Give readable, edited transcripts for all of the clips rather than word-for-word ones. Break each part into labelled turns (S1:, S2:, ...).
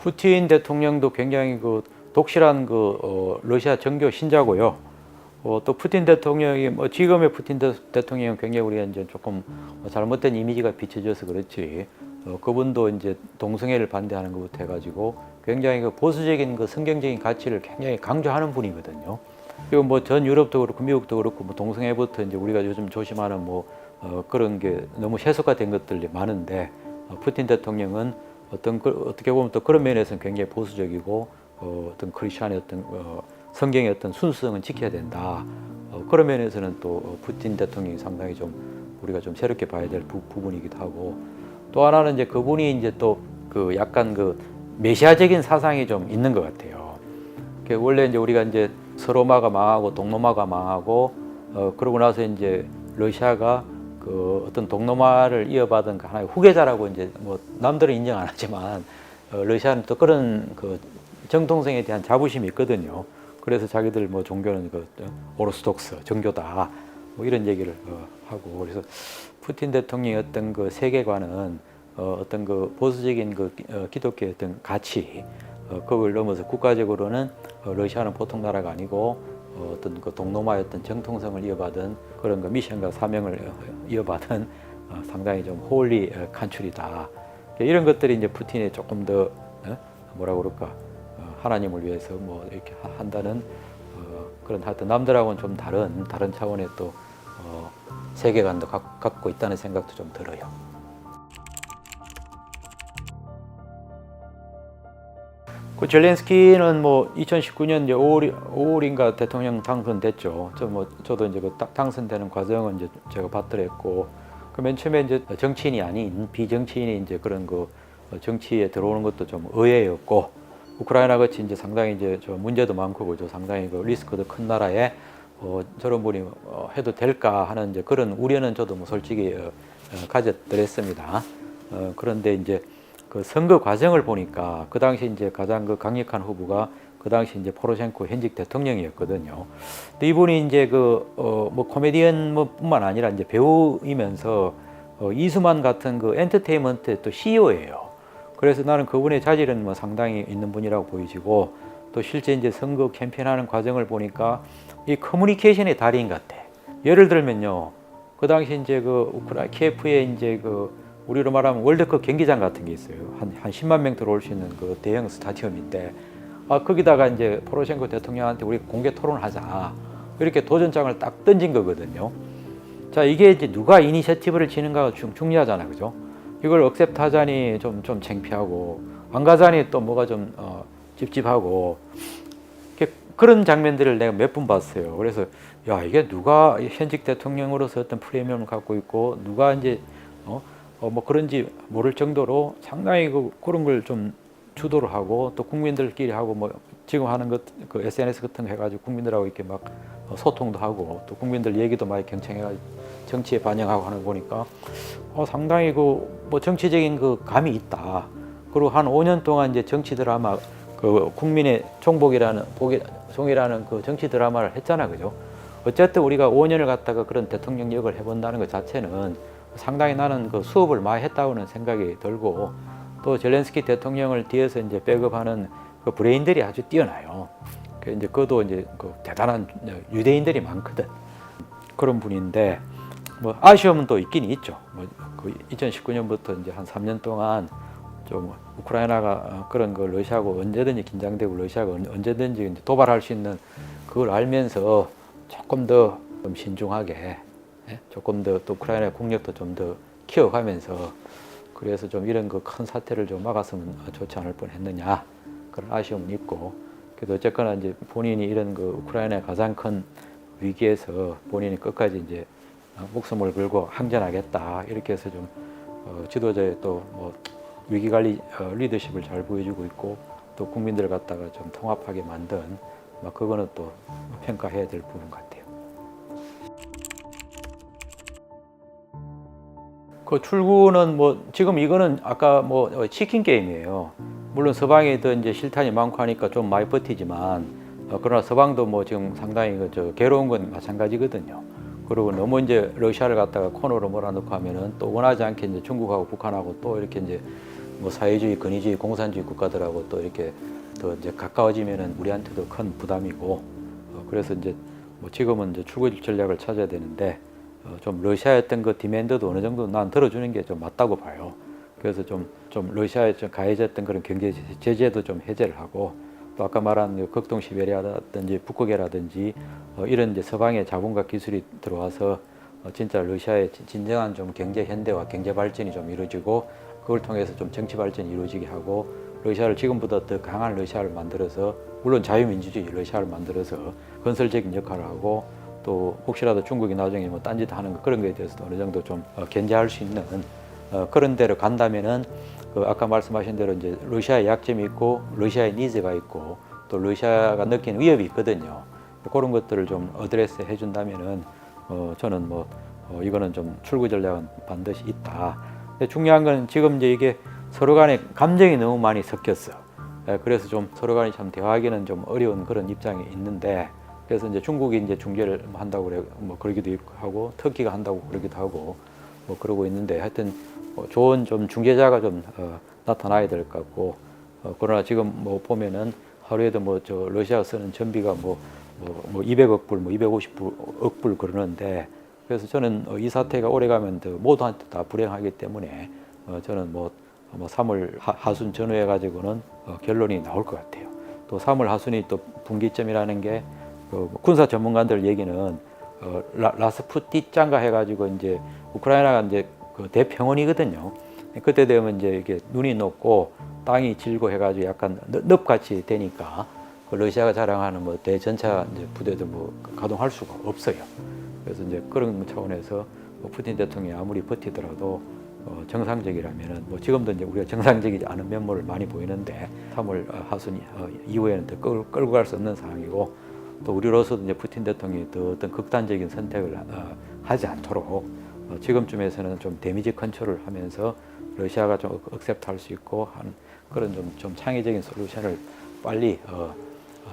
S1: 푸틴 대통령도 굉장히 그 독실한 러시아 정교 신자고요. 또 푸틴 대통령이 지금의 푸틴 대통령은 굉장히 우리가 이제 조금 잘못된 이미지가 비춰져서 그렇지. 그분도 이제 동성애를 반대하는 것부터 해가지고 굉장히 그 보수적인 그 성경적인 가치를 굉장히 강조하는 분이거든요. 그리고 뭐 전 유럽도 그렇고 미국도 그렇고 뭐 동성애부터 이제 우리가 요즘 조심하는 그런 게 너무 세속화된 것들이 많은데 푸틴 대통령은 어떻게 보면 또 그런 면에서는 굉장히 보수적이고 어떤 크리스천의 성경의 어떤 순수성은 지켜야 된다. 그런 면에서는 또 푸틴 대통령이 상당히 좀 우리가 좀 새롭게 봐야 될 부분이기도 하고 또 하나는 이제 그분이 이제 또 그 약간 그 메시아적인 사상이 좀 있는 것 같아요. 원래 이제 우리가 이제 서로마가 망하고 동로마가 망하고 그러고 나서 이제 러시아가 그 어떤 동로마를 이어받은 그 하나의 후계자라고 이제 뭐 남들은 인정 안 하지만 러시아는 또 그런 그 정통성에 대한 자부심이 있거든요. 그래서 자기들 뭐 종교는 그 오르스톡스 정교다 뭐 이런 얘기를 하고 그래서 푸틴 대통령의 어떤 그 세계관은 어떤 그 보수적인 그 기독교의 어떤 가치 그걸 넘어서 국가적으로는 러시아는 보통 나라가 아니고 어떤 그 동로마의 어떤 정통성을 이어받은 그런 그 미션과 사명을 이어받은 상당히 좀 홀리 칸츄리다. 이런 것들이 이제 푸틴이 조금 더 뭐라 그럴까 하나님을 위해서 뭐 이렇게 한다는 그런 하여튼 남들하고는 좀 다른 차원의 또 세계관도 갖고 있다는 생각도 좀 들어요. 그 젤렌스키는 뭐 2019년 이제 5월인가 대통령 당선됐죠. 저도 이제 그 당선되는 과정은 이제 제가 받더랬고, 그 맨 처음에 이제 정치인이 아닌 비정치인이 이제 그런 그 정치에 들어오는 것도 좀 의외였고, 우크라이나 같이 이제 상당히 이제 저 문제도 많고 그죠. 상당히 그 리스크도 큰 나라에 저런 분이 해도 될까 하는 이제 그런 우려는 저도 뭐 솔직히 가졌더랬습니다. 그런데 이제 그 선거 과정을 보니까 그 당시 이제 가장 그 강력한 후보가 그 당시 이제 포로셴코 현직 대통령이었거든요. 근데 이분이 이제 뭐 코미디언 뿐만 아니라 이제 배우이면서 이수만 같은 그 엔터테인먼트의 또 CEO예요. 그래서 나는 그분의 자질은 뭐 상당히 있는 분이라고 보이지고 또 실제 이제 선거 캠페인하는 과정을 보니까 이 커뮤니케이션의 달인 같아. 예를 들면요, 그 당시 이제 그 우크라이나 키예프에 이제 그 우리로 말하면 월드컵 경기장 같은 게 있어요. 한 10만 명 들어올 수 있는 그 대형 스타디움인데, 거기다가 이제 포로셴코 대통령한테 우리 공개 토론하자. 이렇게 도전장을 딱 던진 거거든요. 자, 이게 이제 누가 이니셔티브를 지는가가 중요하잖아, 그죠? 이걸 억셉트하자니 좀 창피하고, 안 가자니 또 뭐가 좀 찝찝하고, 그런 장면들을 내가 몇 번 봤어요. 그래서, 야, 이게 누가 현직 대통령으로서 어떤 프리미엄을 갖고 있고, 누가 이제, 뭐 그런지 모를 정도로 상당히 그런 걸 좀 주도를 하고 또 국민들끼리 하고 뭐 지금 하는 것 그 SNS 같은 거 해가지고 국민들하고 이렇게 막 소통도 하고 또 국민들 얘기도 많이 경청해가지고 정치에 반영하고 하는 거 보니까 상당히 뭐 정치적인 그 감이 있다. 그리고 한 5년 동안 이제 정치 드라마 그 국민의 종이라는 그 정치 드라마를 했잖아, 그죠? 어쨌든 우리가 5년을 갖다가 그런 대통령 역을 해본다는 것 자체는 상당히 나는 그 수업을 많이 했다고는 생각이 들고 또 젤렌스키 대통령을 뒤에서 이제 백업하는 그 브레인들이 아주 뛰어나요. 이제 그도 이제 그 대단한 유대인들이 많거든. 그런 분인데 뭐 아쉬움은 또 있긴 있죠. 그 2019년부터 이제 한 3년 동안 좀 우크라이나가 그런 거 러시아하고 언제든지 긴장되고 러시아가 언제든지 도발할 수 있는 그걸 알면서 조금 더 좀 신중하게 조금 더 또 우크라이나 국력도 좀 더 키워가면서 그래서 좀 이런 그 큰 사태를 좀 막았으면 좋지 않을 뻔했느냐 그런 아쉬움은 있고 그래도 어쨌거나 이제 본인이 이런 그 우크라이나의 가장 큰 위기에서 본인이 끝까지 이제 목숨을 걸고 항전하겠다 이렇게 해서 좀 지도자의 또 뭐 위기 관리 리더십을 잘 보여주고 있고 또 국민들을 갖다가 좀 통합하게 만든 그거는 또 평가해야 될 부분 같아요. 그 출구는 뭐 지금 이거는 아까 뭐 치킨 게임이에요. 물론 서방이 더 이제 실탄이 많고 하니까 좀 많이 버티지만 그러나 서방도 뭐 지금 상당히 괴로운 건 마찬가지거든요. 그리고 너무 이제 러시아를 갖다가 코너로 몰아넣고 하면은 또 원하지 않게 이제 중국하고 북한하고 또 이렇게 이제 뭐 사회주의, 권위주의, 공산주의 국가들하고 또 이렇게 더 이제 가까워지면은 우리한테도 큰 부담이고 그래서 이제 뭐 지금은 이제 출구 전략을 찾아야 되는데 좀 러시아였던 그 디맨드도 어느 정도 난 들어주는 게 좀 맞다고 봐요. 그래서 좀 러시아에 좀 가해졌던 그런 경제 제재도 좀 해제를 하고 또 아까 말한 그 극동 시베리아라든지 북극해라든지 이런 이제 서방의 자본과 기술이 들어와서 진짜 러시아의 진정한 좀 경제 현대화, 경제 발전이 좀 이루어지고 그걸 통해서 좀 정치 발전이 이루어지게 하고 러시아를 지금보다 더 강한 러시아를 만들어서 물론 자유민주주의 러시아를 만들어서 건설적인 역할을 하고 또 혹시라도 중국이 나중에 뭐 딴짓 하는 거 그런 거에 대해서도 어느 정도 좀 견제할 수 있는 그런 데로 간다면은 그 아까 말씀하신 대로 이제 러시아의 약점이 있고 러시아의 니즈가 있고 또 러시아가 느끼는 위협이 있거든요. 그런 것들을 좀 어드레스 해준다면은 저는 이거는 좀 출구 전략은 반드시 있다. 근데 중요한 건 지금 이제 이게 서로 간에 감정이 너무 많이 섞였어. 그래서 좀 서로 간에 참 대화하기는 좀 어려운 그런 입장이 있는데 그래서 이제 중국이 이제 중재를 한다고 그래 뭐 그러기도 하고 터키가 한다고 그러기도 하고 뭐 그러고 있는데 하여튼 좋은 좀 중재자가 좀 나타나야 될 것 같고 그러나 지금 뭐 보면은 하루에도 뭐 저 러시아가 쓰는 전비가 뭐 200억 불, 뭐 250억 불 그러는데 그래서 저는 이 사태가 오래가면 모두한테 다 불행하기 때문에 저는 뭐 3월 하순 전후해 가지고는 결론이 나올 것 같아요. 또 3월 하순이 또 분기점이라는 게 군사 전문가들 얘기는 라스푸티짱가 해가지고 이제 우크라이나가 이제 그 대평원이거든요. 그때 되면 이제 이게 눈이 높고 땅이 질고 해가지고 약간 늪같이 되니까 그 러시아가 자랑하는 뭐 대전차 이제 부대도 뭐 가동할 수가 없어요. 그래서 이제 그런 차원에서 푸틴 대통령이 아무리 버티더라도 정상적이라면은 뭐 지금도 이제 우리가 정상적이지 않은 면모를 많이 보이는데 3월 하순 이후에는 더 끌고 갈 수 없는 상황이고 또 우리로서도 이제 푸틴 대통령이 더 어떤 극단적인 선택을 하지 않도록 지금쯤에서는 좀 데미지 컨트롤을 하면서 러시아가 좀 억셉트할 수 있고 한 그런 좀 창의적인 솔루션을 빨리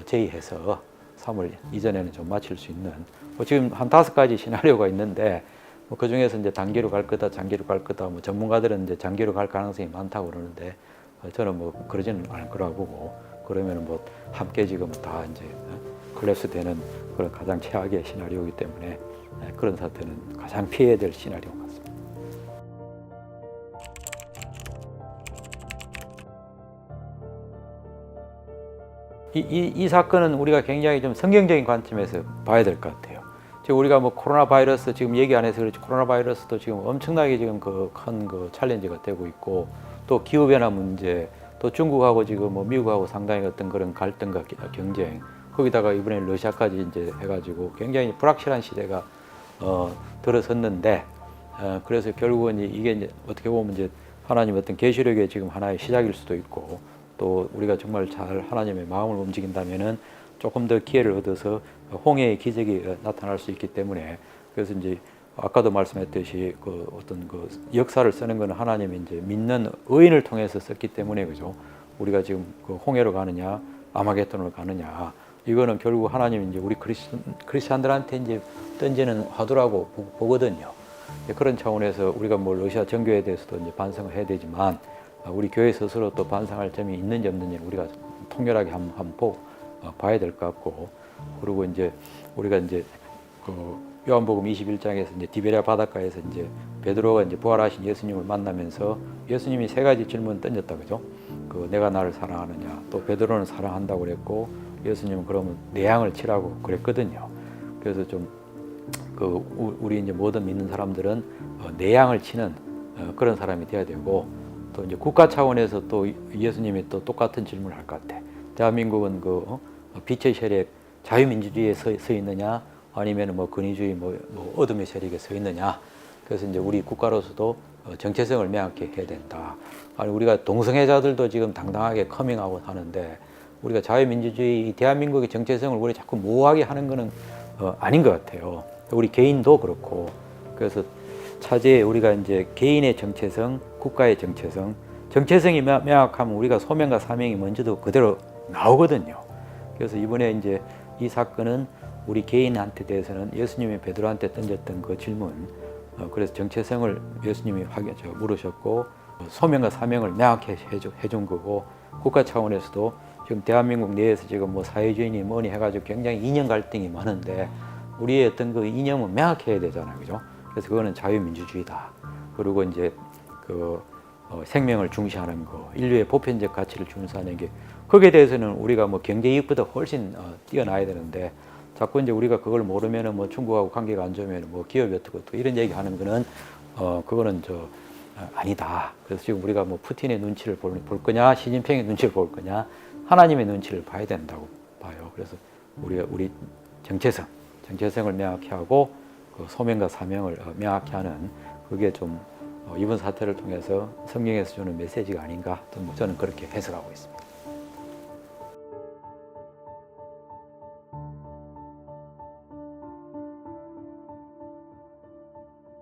S1: 제의해서 3월 이전에는 좀 마칠 수 있는 뭐 지금 한 5가지 시나리오가 있는데 뭐 그 중에서 이제 단기로 갈 거다, 장기로 갈 거다. 뭐 전문가들은 이제 장기로 갈 가능성이 많다고 그러는데 저는 뭐 그러지는 않을 거라고 보고 그러면 뭐 함께 지금 다 이제 콜랩스 되는 그런 가장 최악의 시나리오이기 때문에 그런 사태는 가장 피해야 될 시나리오 같습니다. 이 사건은 우리가 굉장히 좀 성경적인 관점에서 봐야 될 것 같아요. 지금 우리가 뭐 코로나 바이러스 지금 얘기 안 해서 그렇지 코로나 바이러스도 지금 엄청나게 지금 그 큰 그 챌린지가 되고 있고 또 기후 변화 문제 또 중국하고 지금 뭐 미국하고 상당히 어떤 그런 갈등과 경쟁 거기다가 이번에 러시아까지 이제 해가지고 굉장히 불확실한 시대가 들어섰는데 그래서 결국은 이게 이제 어떻게 보면 이제 하나님 어떤 계시력의 지금 하나의 시작일 수도 있고 또 우리가 정말 잘 하나님의 마음을 움직인다면은 조금 더 기회를 얻어서 홍해의 기적이 나타날 수 있기 때문에 그래서 이제 아까도 말씀했듯이 그 어떤 그 역사를 쓰는 것은 하나님이 이제 믿는 의인을 통해서 썼기 때문에 그죠. 우리가 지금 그 홍해로 가느냐 아마겟돈으로 가느냐 이거는 결국 하나님이 이제 우리 크리스천들한테 이제 던지는 화두라고 보거든요. 그런 차원에서 우리가 뭐 러시아 정교에 대해서도 이제 반성을 해야 되지만 우리 교회 스스로 또 반성할 점이 있는지 없는지 우리가 통렬하게 한번 봐야 될 것 같고 그리고 이제 우리가 이제 그 요한복음 21장에서 이제 디베랴 바닷가에서 이제 베드로가 이제 부활하신 예수님을 만나면서 예수님이 3가지 질문 던졌다 그죠? 그 내가 나를 사랑하느냐 또 베드로는 사랑한다고 그랬고 예수님은 그러면 내 양을 치라고 그랬거든요. 그래서 좀 그 우리 이제 모든 믿는 사람들은 내 양을 치는 그런 사람이 돼야 되고 또 이제 국가 차원에서 또 예수님이 또 똑같은 질문을 할 것 같아. 대한민국은 그 빛의 세력 자유민주주의에 서 있느냐 아니면 뭐 권위주의 뭐 어둠의 세력에 서 있느냐. 그래서 이제 우리 국가로서도 정체성을 명확히 해야 된다. 아니 우리가 동성애자들도 지금 당당하게 커밍아웃 하는데 우리가 자유민주주의 대한민국의 정체성을 우리 자꾸 모호하게 하는 거는 아닌 것 같아요. 우리 개인도 그렇고 그래서 차제에 우리가 이제 개인의 정체성, 국가의 정체성, 정체성이 명확하면 우리가 소명과 사명이 먼저도 그대로 나오거든요. 그래서 이번에 이제 이 사건은 우리 개인한테 대해서는 예수님이 베드로한테 던졌던 그 질문, 그래서 정체성을 예수님이 물으셨고 소명과 사명을 명확히 해준 거고 국가 차원에서도 지금 대한민국 내에서 지금 뭐 사회주의니 뭐니 해가지고 굉장히 이념 갈등이 많은데 우리의 어떤 그 이념은 명확해야 되잖아요, 그죠? 그래서 그거는 자유민주주의다. 그리고 이제 그 생명을 중시하는 거, 인류의 보편적 가치를 중시하는 게 거기에 대해서는 우리가 뭐 경제 이익보다 훨씬 뛰어나야 되는데 자꾸 이제 우리가 그걸 모르면은 뭐 중국하고 관계가 안 좋으면 뭐 기업이 어떻고 이런 얘기하는 거는 그거는 아니다. 그래서 지금 우리가 뭐 푸틴의 눈치를 볼 거냐, 시진핑의 눈치를 볼 거냐, 하나님의 눈치를 봐야 된다고 봐요. 그래서 우리 정체성을 명확히 하고 그 소명과 사명을 명확히 하는 그게 좀 이번 사태를 통해서 성경에서 주는 메시지가 아닌가 저는 그렇게 해석하고 있습니다.